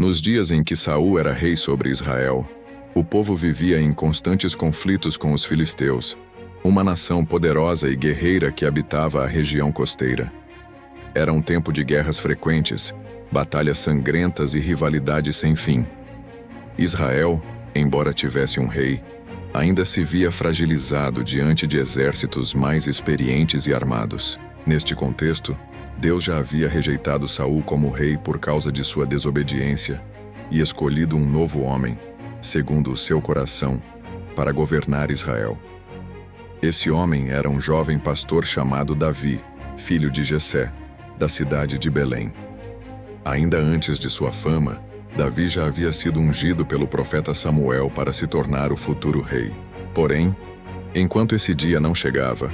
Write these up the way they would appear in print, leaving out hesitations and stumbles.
Nos dias em que Saul era rei sobre Israel, o povo vivia em constantes conflitos com os filisteus, uma nação poderosa e guerreira que habitava a região costeira. Era um tempo de guerras frequentes, batalhas sangrentas e rivalidades sem fim. Israel, embora tivesse um rei, ainda se via fragilizado diante de exércitos mais experientes e armados. Neste contexto, Deus já havia rejeitado Saul como rei por causa de sua desobediência e escolhido um novo homem, segundo o seu coração, para governar Israel. Esse homem era um jovem pastor chamado Davi, filho de Jessé, da cidade de Belém. Ainda antes de sua fama, Davi já havia sido ungido pelo profeta Samuel para se tornar o futuro rei. Porém, enquanto esse dia não chegava,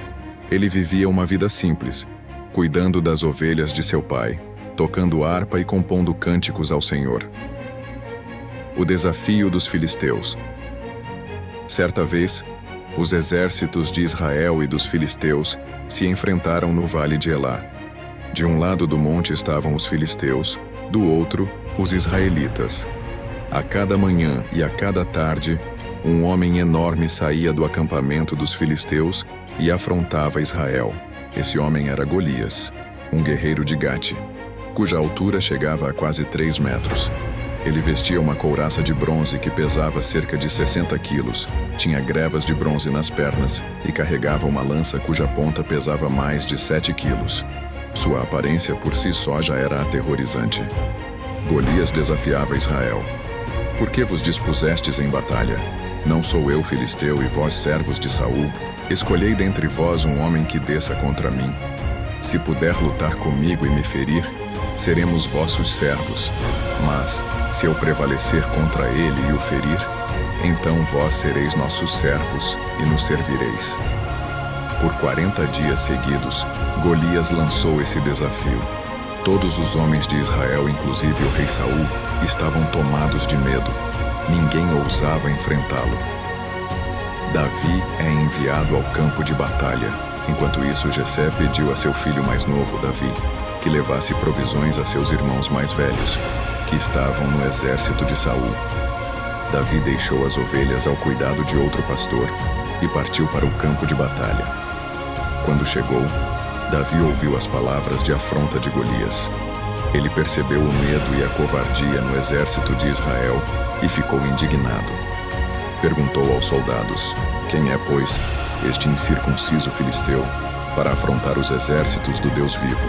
ele vivia uma vida simples, cuidando das ovelhas de seu pai, tocando harpa e compondo cânticos ao Senhor. O desafio dos filisteus. Certa vez, os exércitos de Israel e dos filisteus se enfrentaram no vale de Elá. De um lado do monte estavam os filisteus, do outro, os israelitas. A cada manhã e a cada tarde, um homem enorme saía do acampamento dos filisteus e afrontava Israel. Esse homem era Golias, um guerreiro de Gate, cuja altura chegava a quase 3 metros. Ele vestia uma couraça de bronze que pesava cerca de 60 quilos, tinha grebas de bronze nas pernas e carregava uma lança cuja ponta pesava mais de 7 quilos. Sua aparência por si só já era aterrorizante. Golias desafiava Israel. Por que vos dispusestes em batalha? Não sou eu filisteu e vós servos de Saul? Escolhei dentre vós um homem que desça contra mim. Se puder lutar comigo e me ferir, seremos vossos servos. Mas, se eu prevalecer contra ele e o ferir, então vós sereis nossos servos e nos servireis. Por 40 dias seguidos, Golias lançou esse desafio. Todos os homens de Israel, inclusive o rei Saul, estavam tomados de medo. Ninguém ousava enfrentá-lo. Davi é enviado ao campo de batalha. Enquanto isso, Jessé pediu a seu filho mais novo, Davi, que levasse provisões a seus irmãos mais velhos, que estavam no exército de Saul. Davi deixou as ovelhas ao cuidado de outro pastor e partiu para o campo de batalha. Quando chegou, Davi ouviu as palavras de afronta de Golias. Ele percebeu o medo e a covardia no exército de Israel e ficou indignado. Perguntou aos soldados: quem é, pois, este incircunciso filisteu para afrontar os exércitos do Deus vivo?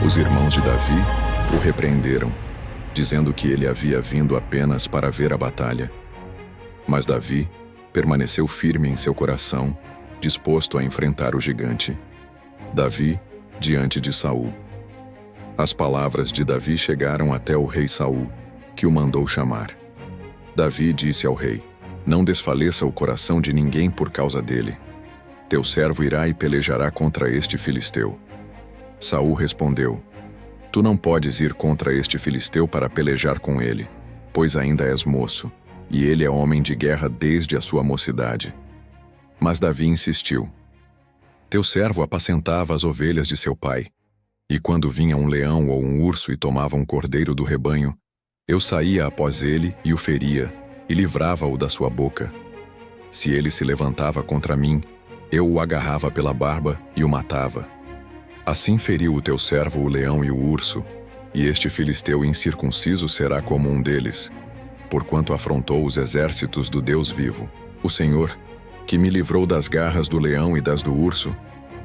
Os irmãos de Davi o repreenderam, dizendo que ele havia vindo apenas para ver a batalha. Mas Davi permaneceu firme em seu coração, disposto a enfrentar o gigante. Davi diante de Saul. As palavras de Davi chegaram até o rei Saul, que o mandou chamar. Davi disse ao rei: não desfaleça o coração de ninguém por causa dele. Teu servo irá e pelejará contra este filisteu. Saul respondeu: tu não podes ir contra este filisteu para pelejar com ele, pois ainda és moço, e ele é homem de guerra desde a sua mocidade. Mas Davi insistiu: teu servo apacentava as ovelhas de seu pai, e quando vinha um leão ou um urso e tomava um cordeiro do rebanho, eu saía após ele e o feria, e livrava-o da sua boca. Se ele se levantava contra mim, eu o agarrava pela barba e o matava. Assim feriu o teu servo o leão e o urso, e este filisteu incircunciso será como um deles, porquanto afrontou os exércitos do Deus vivo. O Senhor, que me livrou das garras do leão e das do urso,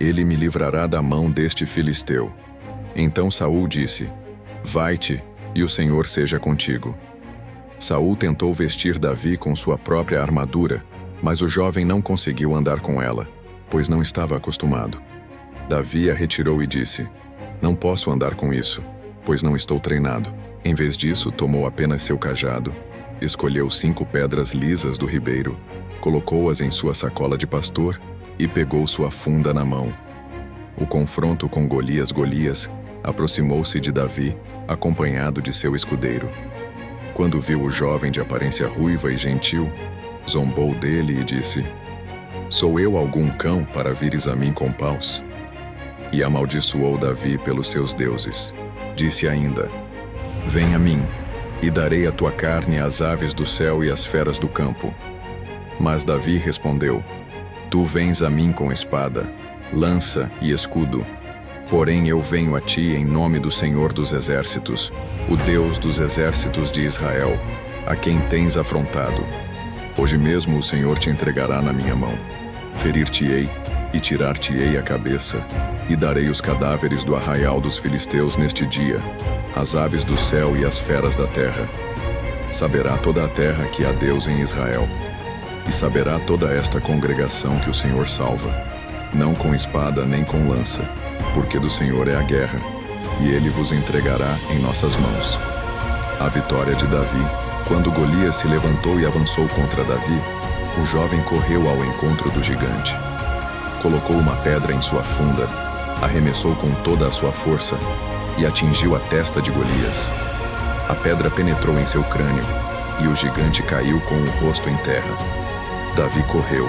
ele me livrará da mão deste filisteu. Então Saul disse: vai-te, e o Senhor seja contigo. Saul tentou vestir Davi com sua própria armadura, mas o jovem não conseguiu andar com ela, pois não estava acostumado. Davi a retirou e disse: não posso andar com isso, pois não estou treinado. Em vez disso, tomou apenas seu cajado, escolheu 5 pedras lisas do ribeiro, colocou-as em sua sacola de pastor e pegou sua funda na mão. O confronto com Golias aproximou-se de Davi, acompanhado de seu escudeiro. Quando viu o jovem de aparência ruiva e gentil, zombou dele e disse: sou eu algum cão para vires a mim com paus? E amaldiçoou Davi pelos seus deuses. Disse ainda: vem a mim, e darei a tua carne às aves do céu e às feras do campo. Mas Davi respondeu: Tu vens a mim com espada, lança e escudo. Porém eu venho a ti em nome do Senhor dos Exércitos, o Deus dos exércitos de Israel, a quem tens afrontado. Hoje mesmo o Senhor te entregará na minha mão. Ferir-te-ei e tirar-te-ei a cabeça, e darei os cadáveres do arraial dos filisteus neste dia, as aves do céu e as feras da terra. Saberá toda a terra que há Deus em Israel, e saberá toda esta congregação que o Senhor salva, não com espada nem com lança, porque do Senhor é a guerra, e ele vos entregará em nossas mãos. A vitória de Davi. Quando Golias se levantou e avançou contra Davi, o jovem correu ao encontro do gigante. Colocou uma pedra em sua funda, arremessou com toda a sua força e atingiu a testa de Golias. A pedra penetrou em seu crânio e o gigante caiu com o rosto em terra. Davi correu,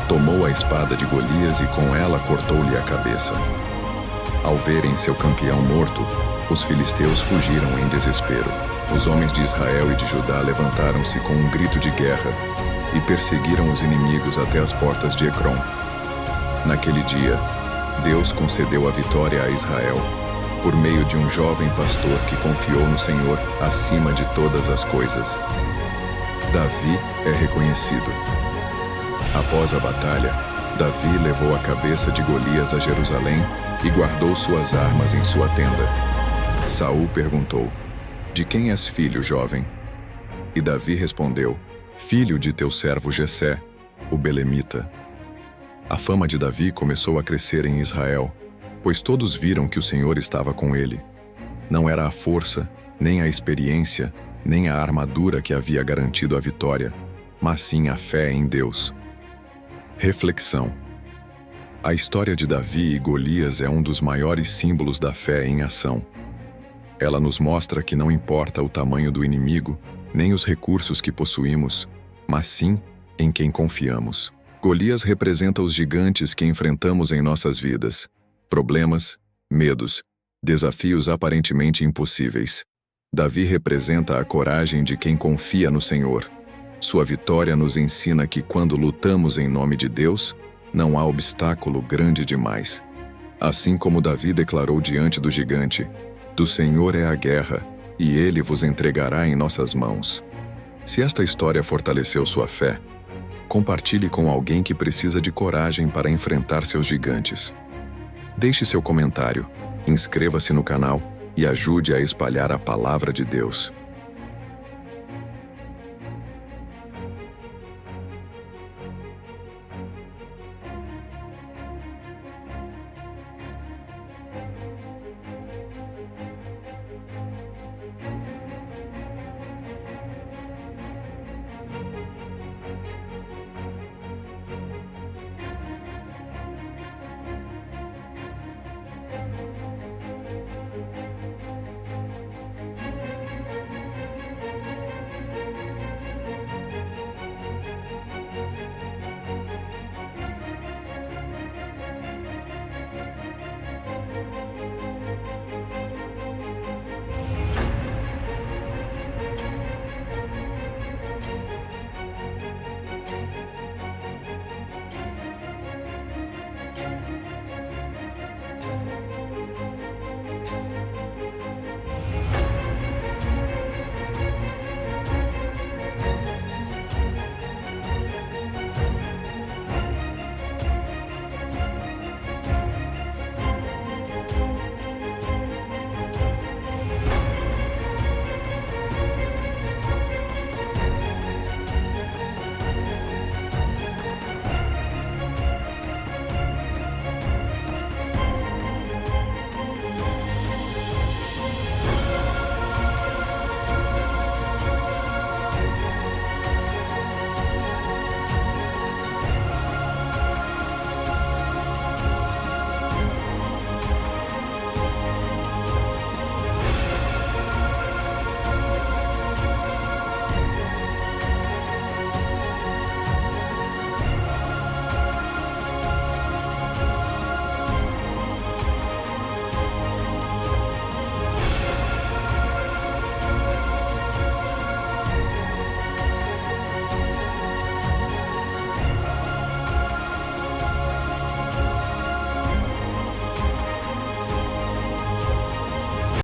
tomou a espada de Golias e com ela cortou-lhe a cabeça. Ao verem seu campeão morto, os filisteus fugiram em desespero. Os homens de Israel e de Judá levantaram-se com um grito de guerra e perseguiram os inimigos até as portas de Ecrom. Naquele dia, Deus concedeu a vitória a Israel, por meio de um jovem pastor que confiou no Senhor acima de todas as coisas. Davi é reconhecido. Após a batalha, Davi levou a cabeça de Golias a Jerusalém e guardou suas armas em sua tenda. Saul perguntou: De quem és filho, jovem? E Davi respondeu: Filho de teu servo Jessé, o belemita. A fama de Davi começou a crescer em Israel, pois todos viram que o Senhor estava com ele. Não era a força, nem a experiência, nem a armadura que havia garantido a vitória, mas sim a fé em Deus. Reflexão. A história de Davi e Golias é um dos maiores símbolos da fé em ação. Ela nos mostra que não importa o tamanho do inimigo, nem os recursos que possuímos, mas sim em quem confiamos. Golias representa os gigantes que enfrentamos em nossas vidas: problemas, medos, desafios aparentemente impossíveis. Davi representa a coragem de quem confia no Senhor. Sua vitória nos ensina que quando lutamos em nome de Deus, não há obstáculo grande demais. Assim como Davi declarou diante do gigante: Do Senhor é a guerra, e ele vos entregará em nossas mãos. Se esta história fortaleceu sua fé, compartilhe com alguém que precisa de coragem para enfrentar seus gigantes. Deixe seu comentário, inscreva-se no canal e ajude a espalhar a palavra de Deus.